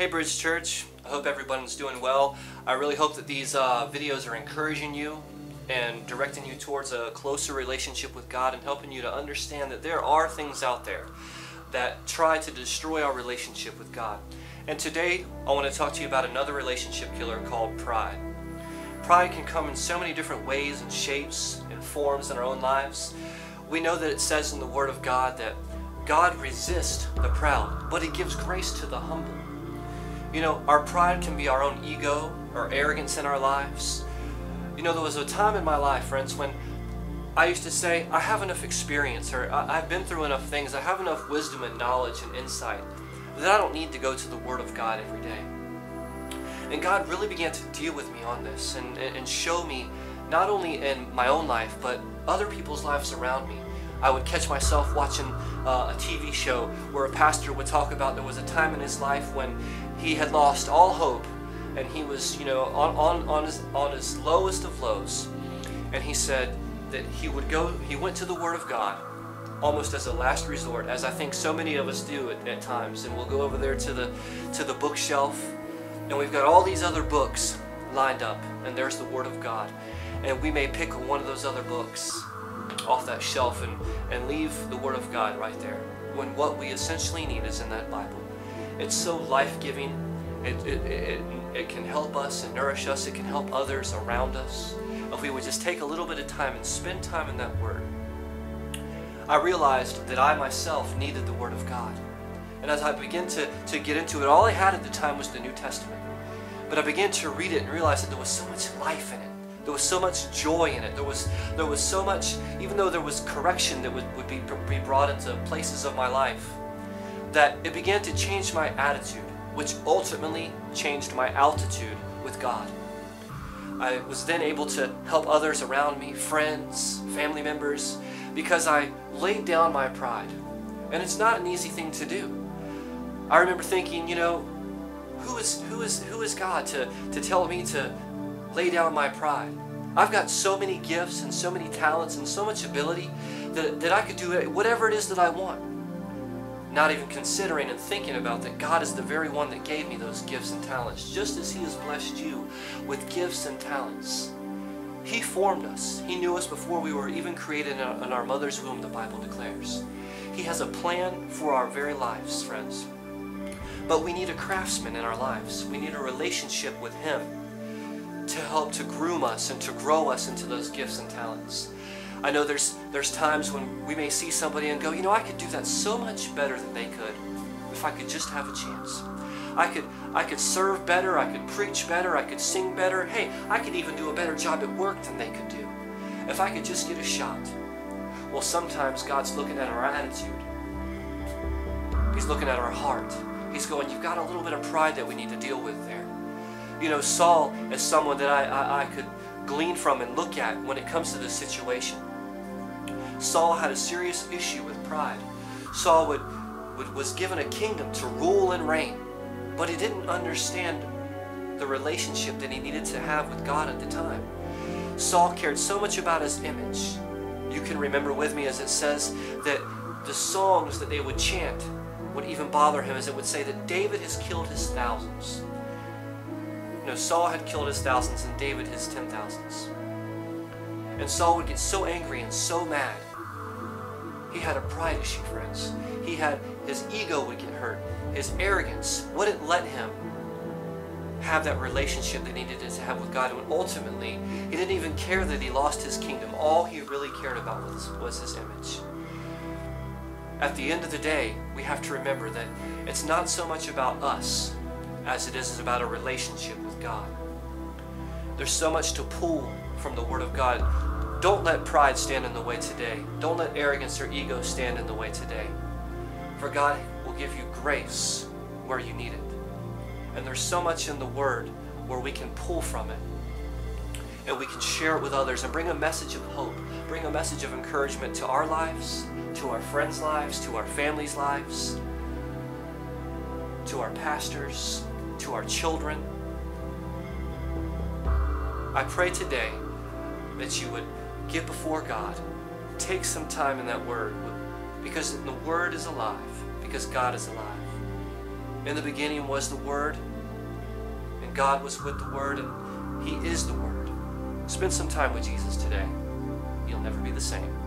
Hey Bridge Church, I hope everyone's doing well. I really hope that these videos are encouraging you and directing you towards a closer relationship with God and helping you to understand that there are things out there that try to destroy our relationship with God. And today I want to talk to you about another relationship killer called pride. Pride can come in so many different ways and shapes and forms in our own lives. We know that it says in the Word of God that God resists the proud, but He gives grace to the humble. You know, our pride can be our own ego or arrogance in our lives. You know, there was a time in my life, friends, when I used to say, I have enough experience, or I've been through enough things, I have enough wisdom and knowledge and insight that I don't need to go to the Word of God every day. And God really began to deal with me on this and show me, not only in my own life, but other people's lives around me. I would catch myself watching a TV show where a pastor would talk about there was a time in his life when he had lost all hope and he was, you know, on his lowest of lows. And he said that he went to the Word of God almost as a last resort, as I think so many of us do at times. And we'll go over there to the bookshelf, and we've got all these other books lined up, and there's the Word of God. And we may pick one of those other books off that shelf and leave the Word of God right there, when what we essentially need is in that Bible. It's so life-giving. It can help us and nourish us. It can help others around us if we would just take a little bit of time and spend time in that Word. I realized that I myself needed the Word of God. And as I began to get into it, all I had at the time was the New Testament. But I began to read it and realize that there was so much life in it. There was so much joy in it. There was so much, even though there was correction that would be brought into places of my life, that it began to change my attitude, which ultimately changed my altitude with God. I was then able to help others around me, friends, family members, because I laid down my pride. And it's not an easy thing to do. I remember thinking, you know, who is God to tell me to lay down my pride? I've got so many gifts and so many talents and so much ability that I could do whatever it is that I want. Not even considering and thinking about that God is the very one that gave me those gifts and talents, just as He has blessed you with gifts and talents. He formed us. He knew us before we were even created in our mother's womb, the Bible declares. He has a plan for our very lives, friends. But we need a craftsman in our lives. We need a relationship with Him to help to groom us and to grow us into those gifts and talents. I know there's times when we may see somebody and go, you know, I could do that so much better than they could if I could just have a chance. I could serve better, I could preach better, I could sing better. Hey, I could even do a better job at work than they could do if I could just get a shot. Well, sometimes God's looking at our attitude. He's looking at our heart. He's going, you've got a little bit of pride that we need to deal with there. You know, Saul is someone that I could glean from and look at when it comes to this situation. Saul had a serious issue with pride. Saul was given a kingdom to rule and reign, but he didn't understand the relationship that he needed to have with God at the time. Saul cared so much about his image. You can remember with me as it says that the songs that they would chant would even bother him, as it would say that David has killed his thousands. You know, Saul had killed his thousands and David his 10,000s. And Saul would get so angry and so mad. He had a pride issue, friends. His ego would get hurt. His arrogance wouldn't let him have that relationship that he needed to have with God. And ultimately, he didn't even care that he lost his kingdom. All he really cared about was his image. At the end of the day, we have to remember that it's not so much about us as it is about a relationship with God. There's so much to pull from the Word of God. Don't let pride stand in the way today. Don't let arrogance or ego stand in the way today. For God will give you grace where you need it. And there's so much in the Word where we can pull from it. And we can share it with others and bring a message of hope, bring a message of encouragement to our lives, to our friends' lives, to our families' lives, to our pastors, to our children. I pray today that you would get before God, take some time in that Word, because the Word is alive, because God is alive. In the beginning was the Word, and God was with the Word, and He is the Word. Spend some time with Jesus today. You'll never be the same.